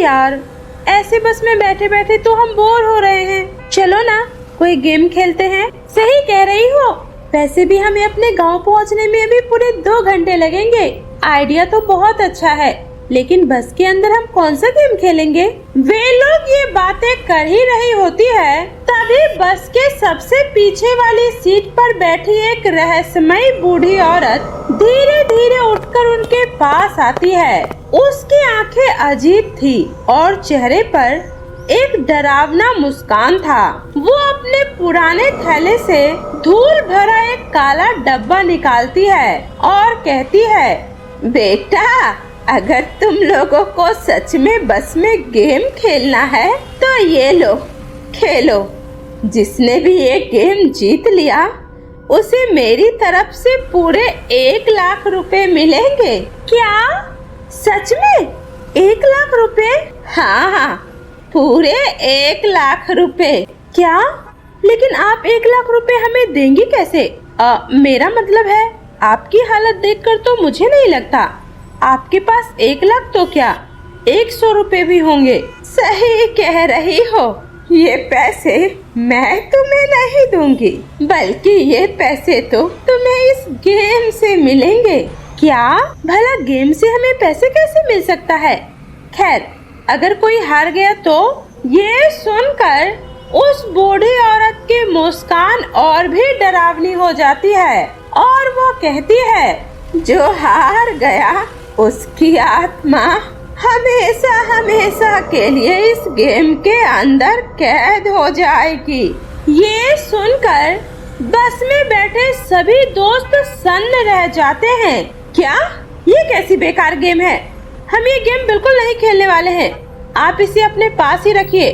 यार, ऐसे बस में बैठे बैठे तो हम बोर हो रहे हैं। चलो ना कोई गेम खेलते हैं। सही कह रही हो, वैसे भी हमें अपने गांव पहुंचने में अभी पूरे 2 घंटे लगेंगे। आइडिया तो बहुत अच्छा है, लेकिन बस के अंदर हम कौन सा गेम खेलेंगे? वे लोग ये बातें कर ही रही होती है, तभी बस के सबसे पीछे वाली सीट पर बैठी एक रहस्यमयी बूढ़ी औरत धीरे धीरे उठकर उनके पास आती है। उसकी आंखें अजीब थी और चेहरे पर एक डरावना मुस्कान था। वो अपने पुराने थैले से धूल भरा एक काला डब्बा निकालती है और कहती है, बेटा, अगर तुम लोगों को सच में बस में गेम खेलना है तो ये लो, खेलो। जिसने भी ये गेम जीत लिया उसे मेरी तरफ से पूरे 1 लाख रुपए मिलेंगे। क्या सच में 1 लाख रुपए? हाँ, पूरे 1 लाख रुपए। क्या? लेकिन आप 1 लाख रुपए हमें देंगी कैसे? मेरा मतलब है, आपकी हालत देखकर तो मुझे नहीं लगता आपके पास 1 लाख तो क्या 100 रुपए भी होंगे। सही कह रही हो, ये पैसे मैं तुम्हें नहीं दूंगी, बल्कि ये पैसे तो तुम्हें इस गेम से मिलेंगे। क्या? भला गेम से हमें पैसे कैसे मिल सकता है? खैर, अगर कोई हार गया तो? ये सुनकर उस बूढ़ी औरत की मुस्कान और भी डरावनी हो जाती है और वो कहती है, जो हार गया उसकी आत्मा हमेशा हमेशा के लिए इस गेम के अंदर कैद हो जाएगी। ये सुनकर बस में बैठे सभी दोस्त सन्न रह जाते हैं। क्या? ये कैसी बेकार गेम है? हम ये गेम बिल्कुल नहीं खेलने वाले हैं। आप इसे अपने पास ही रखिए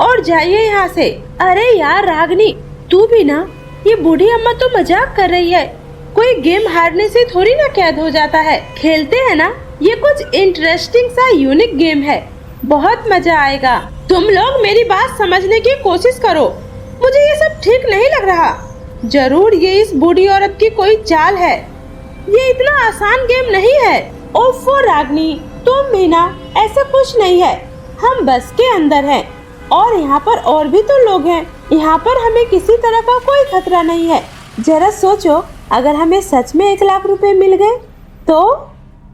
और जाइए यहाँ से। अरे यार रागनी, तू भी ना, ये बूढ़ी अम्मा तो मजाक कर रही है। कोई गेम हारने से थोड़ी ना कैद हो जाता है। खेलते हैं ना, ये कुछ इंटरेस्टिंग सा यूनिक गेम है, बहुत मजा आएगा। तुम लोग मेरी बात समझने की कोशिश करो, मुझे ये सब ठीक नहीं लग रहा। जरूर ये इस बूढ़ी औरत की कोई चाल है, ये इतना आसान गेम नहीं है। ओफो रागनी, तुम भी ना, ऐसा कुछ नहीं है। हम बस के अंदर हैं और यहाँ पर और भी तो लोग हैं। यहाँ पर हमें किसी तरह का कोई खतरा नहीं है। जरा सोचो, अगर हमें सच में 1 लाख रुपए मिल गए तो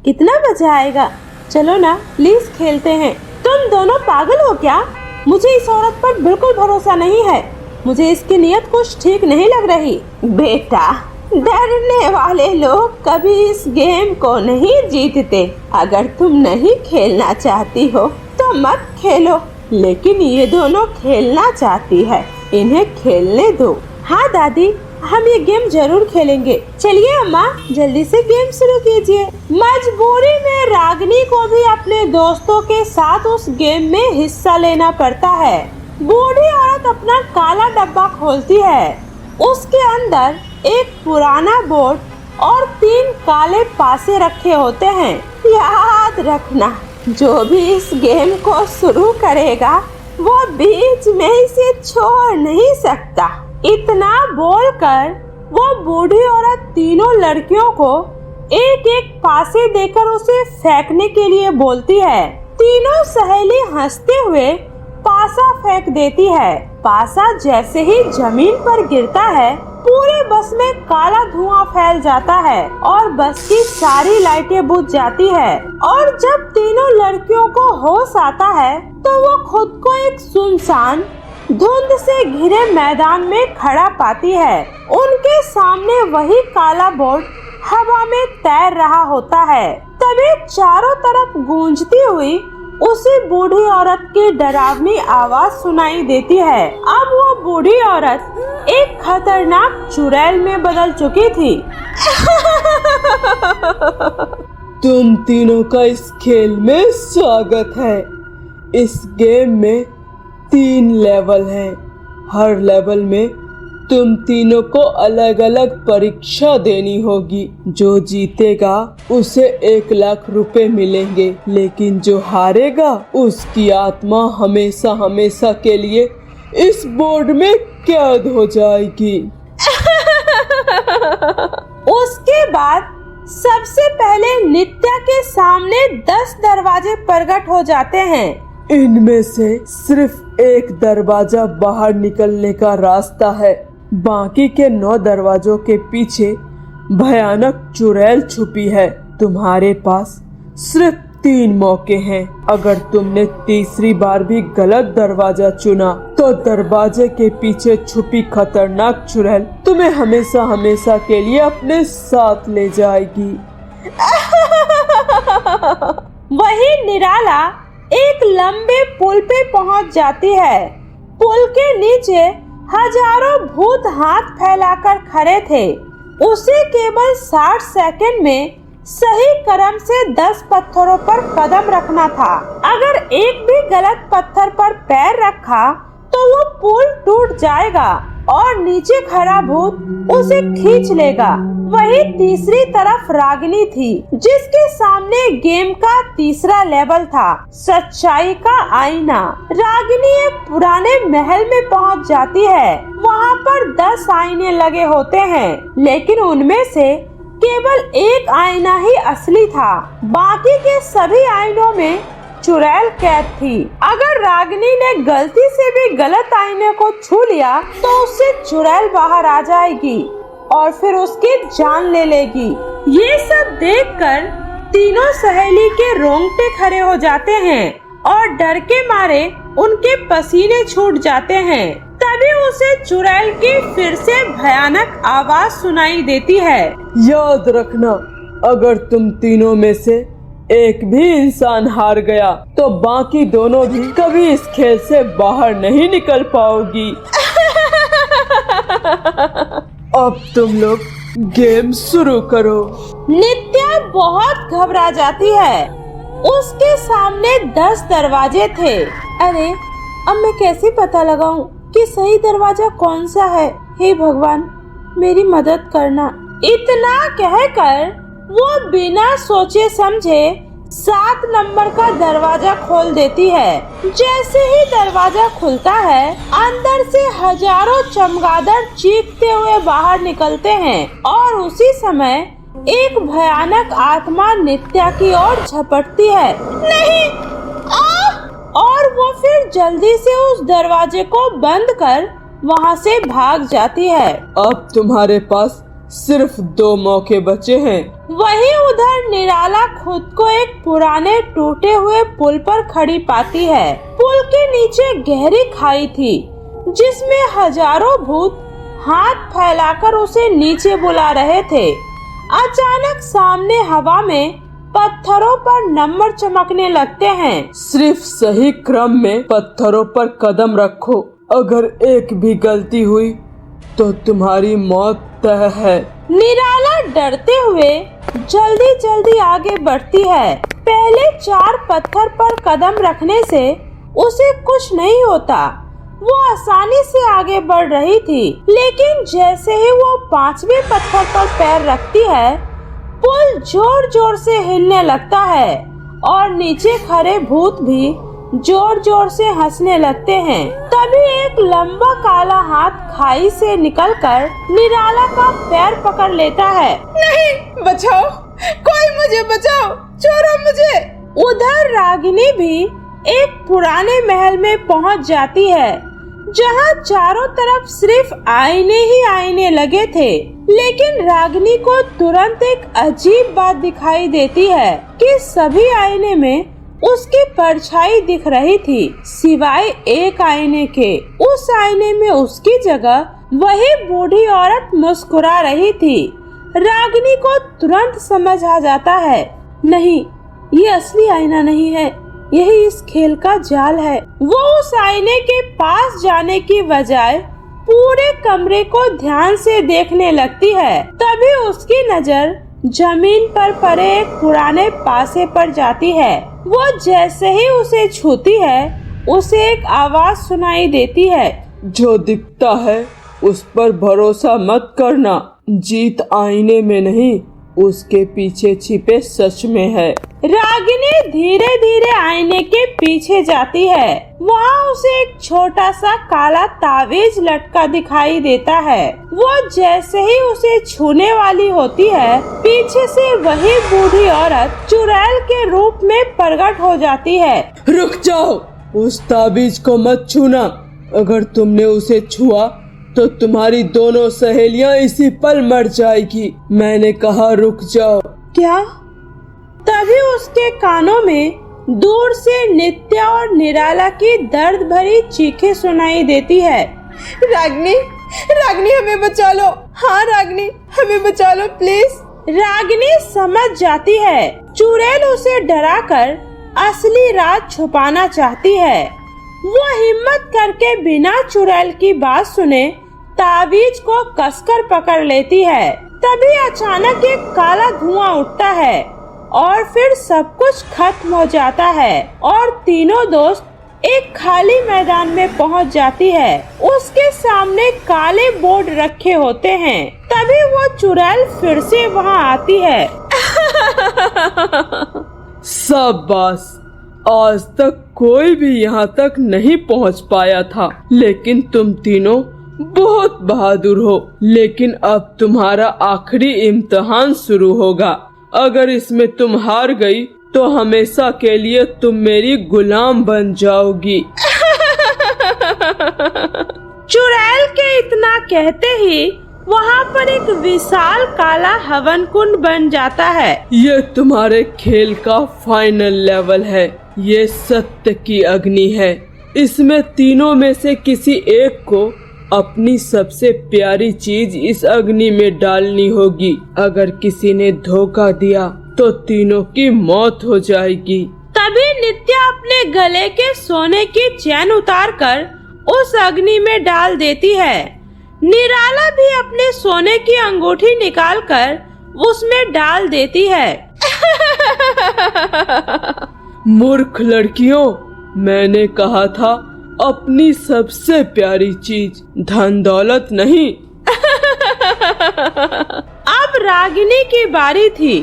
कितना मजा आएगा। चलो ना, प्लीज खेलते हैं। तुम दोनों पागल हो क्या? मुझे इस औरत पर बिल्कुल भरोसा नहीं है। मुझे इसकी नीयत कुछ ठीक नहीं लग रही। बेटा, डरने वाले लोग कभी इस गेम को नहीं जीतते। अगर तुम नहीं खेलना चाहती हो तो मत खेलो, लेकिन ये दोनों खेलना चाहती है, इन्हें खेलने दो। हाँ दादी, हम ये गेम जरूर खेलेंगे। चलिए अम्मा, जल्दी से गेम शुरू कीजिए। मजबूरी में रागनी को भी अपने दोस्तों के साथ उस गेम में हिस्सा लेना पड़ता है। बूढ़ी औरत अपना काला डब्बा खोलती है। उसके अंदर एक पुराना बोर्ड और 3 काले पासे रखे होते हैं। याद रखना, जो भी इस गेम को शुरू करेगा वो बीच में इसे छोड़ नहीं सकता। इतना बोलकर वो बूढ़ी औरत तीनों लड़कियों को एक एक पासे देकर उसे फेंकने के लिए बोलती है। तीनों सहेली हंसते हुए पासा फेंक देती है। पासा जैसे ही जमीन पर गिरता है, पूरे बस में काला धुआं फैल जाता है और बस की सारी लाइटें बुझ जाती है। और जब तीनों लड़कियों को होश आता है तो वो खुद को एक सुनसान धुंध से घिरे मैदान में खड़ा पाती है। उनके सामने वही काला बोर्ड हवा में तैर रहा होता है। तभी चारों तरफ गूंजती हुई उसी बूढ़ी औरत की डरावनी आवाज सुनाई देती है। अब वो बूढ़ी औरत एक खतरनाक चुड़ैल में बदल चुकी थी। तुम तीनों का इस खेल में स्वागत है। इस गेम में 3 लेवल हैं। हर लेवल में तुम तीनों को अलग अलग परीक्षा देनी होगी। जो जीतेगा उसे 1 लाख रुपए मिलेंगे, लेकिन जो हारेगा उसकी आत्मा हमेशा हमेशा के लिए इस बोर्ड में कैद हो जाएगी। उसके बाद सबसे पहले नित्या के सामने 10 दरवाजे प्रकट हो जाते हैं। इनमें से सिर्फ एक दरवाजा बाहर निकलने का रास्ता है। बाकी के 9 दरवाजों के पीछे भयानक चुड़ैल छुपी है। तुम्हारे पास सिर्फ 3 मौके हैं। अगर तुमने तीसरी बार भी गलत दरवाजा चुना तो दरवाजे के पीछे छुपी खतरनाक चुड़ैल तुम्हें हमेशा हमेशा के लिए अपने साथ ले जाएगी। वही निराला एक लंबे पुल पे पहुंच जाती है। पुल के नीचे हजारों भूत हाथ फैलाकर खड़े थे। उसे केवल 60 सेकंड में सही क्रम से 10 पत्थरों पर कदम रखना था। अगर एक भी गलत पत्थर पर पैर रखा तो वो पुल टूट जाएगा और नीचे खड़ा भूत उसे खींच लेगा। वही तीसरी तरफ रागिनी थी, जिसके सामने गेम का तीसरा लेवल था, सच्चाई का आईना। रागिनी एक पुराने महल में पहुंच जाती है। वहाँ पर 10 आईने लगे होते हैं, लेकिन उनमें से केवल एक आईना ही असली था। बाकी के सभी आईनों में चुड़ैल कैद थी। अगर रागिनी ने गलती से भी गलत आईने को छू लिया तो उससे चुड़ैल बाहर आ जाएगी और फिर उसकी जान ले लेगी। ये सब देखकर तीनों सहेली के रोंगटे खड़े हो जाते हैं और डर के मारे उनके पसीने छूट जाते हैं। तभी उसे चुड़ैल की फिर से भयानक आवाज सुनाई देती है। याद रखना, अगर तुम तीनों में से एक भी इंसान हार गया तो बाकी दोनों भी कभी इस खेल से बाहर नहीं निकल पाओगी। अब तुम लोग गेम शुरू करो। नित्या बहुत घबरा जाती है। उसके सामने 10 दरवाजे थे। अरे अब मैं कैसे पता लगाऊं कि सही दरवाजा कौन सा है? हे भगवान, मेरी मदद करना। इतना कहकर वो बिना सोचे समझे 7 नंबर का दरवाजा खोल देती है। जैसे ही दरवाजा खुलता है, अंदर से हजारों चमगादड़ चीखते हुए बाहर निकलते हैं और उसी समय एक भयानक आत्मा नित्या की ओर झपटती है। नहीं! और वो फिर जल्दी से उस दरवाजे को बंद कर वहाँ से भाग जाती है। अब तुम्हारे पास सिर्फ 2 मौके बचे हैं। वहीं उधर निराला खुद को एक पुराने टूटे हुए पुल पर खड़ी पाती है। पुल के नीचे गहरी खाई थी, जिसमें हजारों भूत हाथ फैलाकर उसे नीचे बुला रहे थे। अचानक सामने हवा में पत्थरों पर नंबर चमकने लगते हैं। सिर्फ सही क्रम में पत्थरों पर कदम रखो। अगर एक भी गलती हुई तो तुम्हारी मौत तय है। निराला डरते हुए जल्दी जल्दी आगे बढ़ती है। पहले 4 पत्थर पर कदम रखने से उसे कुछ नहीं होता। वो आसानी से आगे बढ़ रही थी, लेकिन जैसे ही वो 5वें पत्थर पर पैर रखती है, पुल जोर जोर से हिलने लगता है और नीचे खड़े भूत भी जोर जोर से हंसने लगते हैं। तभी एक लंबा काला हाथ खाई से निकलकर निराला का पैर पकड़ लेता है। नहीं, बचाओ, कोई मुझे बचाओ, छोड़ो मुझे। उधर रागिनी भी एक पुराने महल में पहुंच जाती है, जहां चारों तरफ सिर्फ आईने ही आईने लगे थे। लेकिन रागिनी को तुरंत एक अजीब बात दिखाई देती है कि सभी आईने में उसकी परछाई दिख रही थी, सिवाय एक आईने के। उस आईने में उसकी जगह वही बूढ़ी औरत मुस्कुरा रही थी। रागिनी को तुरंत समझ आ जाता है, नहीं, ये असली आईना नहीं है, यही इस खेल का जाल है। वो उस आईने के पास जाने की बजाय पूरे कमरे को ध्यान से देखने लगती है। तभी उसकी नजर जमीन पर पड़े एक पुराने पासे पर जाती है। वो जैसे ही उसे छूती है, उसे एक आवाज सुनाई देती है। जो दिखता है उस पर भरोसा मत करना। जीत आईने में नहीं, उसके पीछे छिपे सच में है। रागिनी धीरे धीरे आईने के पीछे जाती है। वहाँ उसे एक छोटा सा काला तावीज लटका दिखाई देता है। वो जैसे ही उसे छूने वाली होती है, पीछे से वही बूढ़ी औरत चुड़ैल के रूप में प्रकट हो जाती है। रुक जाओ, उस ताबीज को मत छूना। अगर तुमने उसे छुआ तो तुम्हारी दोनों सहेलियां इसी पल मर जाएगी। मैंने कहा रुक जाओ। क्या? तभी उसके कानों में दूर से नित्या और निराला की दर्द भरी चीखें सुनाई देती है। रागिनी, रागिनी हमें बचा लो। हाँ रागिनी, हमें बचा लो प्लीज। रागिनी समझ जाती है चुड़ैल उसे डराकर असली राज छुपाना चाहती है। वो हिम्मत करके बिना चुड़ैल की बात सुने ताबीज को कसकर पकड़ लेती है। तभी अचानक एक काला धुआं उठता है और फिर सब कुछ खत्म हो जाता है और तीनों दोस्त एक खाली मैदान में पहुंच जाती है। उसके सामने काले बोर्ड रखे होते हैं। तभी वो चुड़ैल फिर से वहां आती है। शाबाश, आज तक कोई भी यहाँ तक नहीं पहुँच पाया था, लेकिन तुम तीनों बहुत बहादुर हो। लेकिन अब तुम्हारा आखिरी इम्तिहान शुरू होगा। अगर इसमें तुम हार गई तो हमेशा के लिए तुम मेरी गुलाम बन जाओगी। चुड़ैल के इतना कहते ही वहाँ पर एक विशाल काला हवन कुंड बन जाता है। ये तुम्हारे खेल का फाइनल लेवल है। ये सत्य की अग्नि है। इसमें तीनों में से किसी एक को अपनी सबसे प्यारी चीज इस अग्नि में डालनी होगी। अगर किसी ने धोखा दिया तो तीनों की मौत हो जाएगी। तभी नित्या अपने गले के सोने की चैन उतारकर उस अग्नि में डाल देती है। निराला भी अपने सोने की अंगूठी निकालकर उसमें डाल देती है। मूर्ख लड़कियों, मैंने कहा था अपनी सबसे प्यारी चीज, धन दौलत नहीं। अब रागिनी की बारी थी।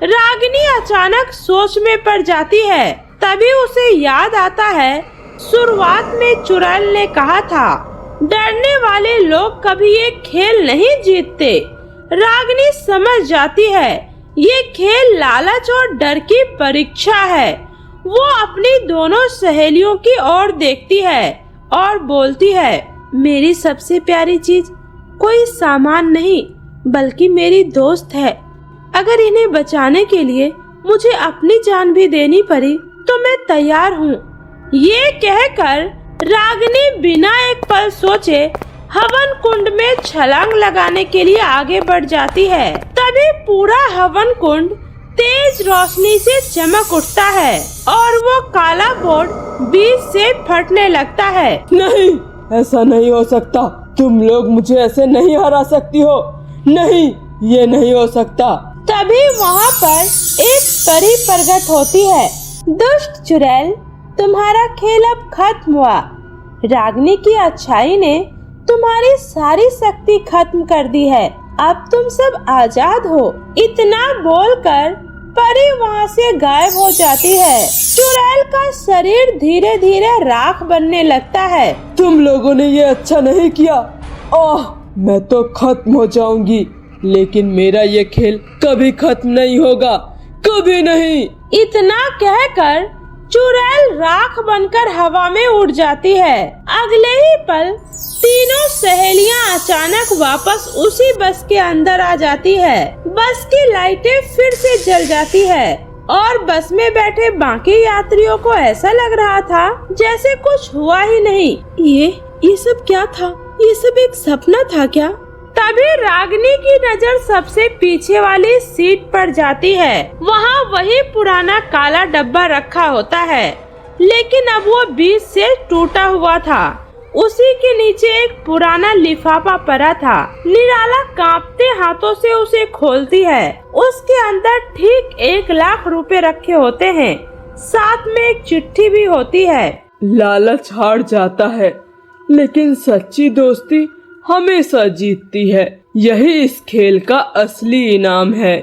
रागिनी अचानक सोच में पड़ जाती है। तभी उसे याद आता है शुरुआत में चुड़ैल ने कहा था डरने वाले लोग कभी ये खेल नहीं जीतते। रागिनी समझ जाती है ये खेल लालच और डर की परीक्षा है। वो अपनी दोनों सहेलियों की ओर देखती है और बोलती है मेरी सबसे प्यारी चीज कोई सामान नहीं बल्कि मेरी दोस्त है। अगर इन्हें बचाने के लिए मुझे अपनी जान भी देनी पड़ी तो मैं तैयार हूँ। ये कहकर रागिनी बिना एक पल सोचे हवन कुंड में छलांग लगाने के लिए आगे बढ़ जाती है। तभी पूरा हवन कुंड तेज रोशनी से चमक उठता है और वो काला बोर्ड बीच से फटने लगता है। नहीं, ऐसा नहीं हो सकता। तुम लोग मुझे ऐसे नहीं हरा सकती हो। नहीं, ये नहीं हो सकता। तभी वहाँ पर एक परी प्रकट होती है। दुष्ट चुड़ैल, तुम्हारा खेल अब खत्म हुआ। रागिनी की अच्छाई ने तुम्हारी सारी शक्ति खत्म कर दी है। अब तुम सब आजाद हो। इतना बोलकर परी वहाँ से गायब हो जाती है। चुड़ैल का शरीर धीरे धीरे राख बनने लगता है। तुम लोगों ने ये अच्छा नहीं किया। मैं तो खत्म हो जाऊंगी, लेकिन मेरा ये खेल कभी खत्म नहीं होगा, कभी नहीं। इतना कहकर चुड़ैल राख बनकर हवा में उड़ जाती है। अगले ही पल तीनों सहेलियां अचानक वापस उसी बस के अंदर आ जाती है। बस की लाइटें फिर से जल जाती है और बस में बैठे बाकी यात्रियों को ऐसा लग रहा था जैसे कुछ हुआ ही नहीं। ये सब क्या था? ये सब एक सपना था क्या? तभी रागिनी की नजर सबसे पीछे वाली सीट पर जाती है। वहाँ वही पुराना काला डब्बा रखा होता है, लेकिन अब वो बीच से टूटा हुआ था। उसी के नीचे एक पुराना लिफाफा पड़ा था। निराला कांपते हाथों से उसे खोलती है। उसके अंदर ठीक 1 लाख रुपए रखे होते हैं। साथ में एक चिट्ठी भी होती है। लालच हार जाता है, लेकिन सच्ची दोस्ती हमेशा जीतती है। यही इस खेल का असली इनाम है।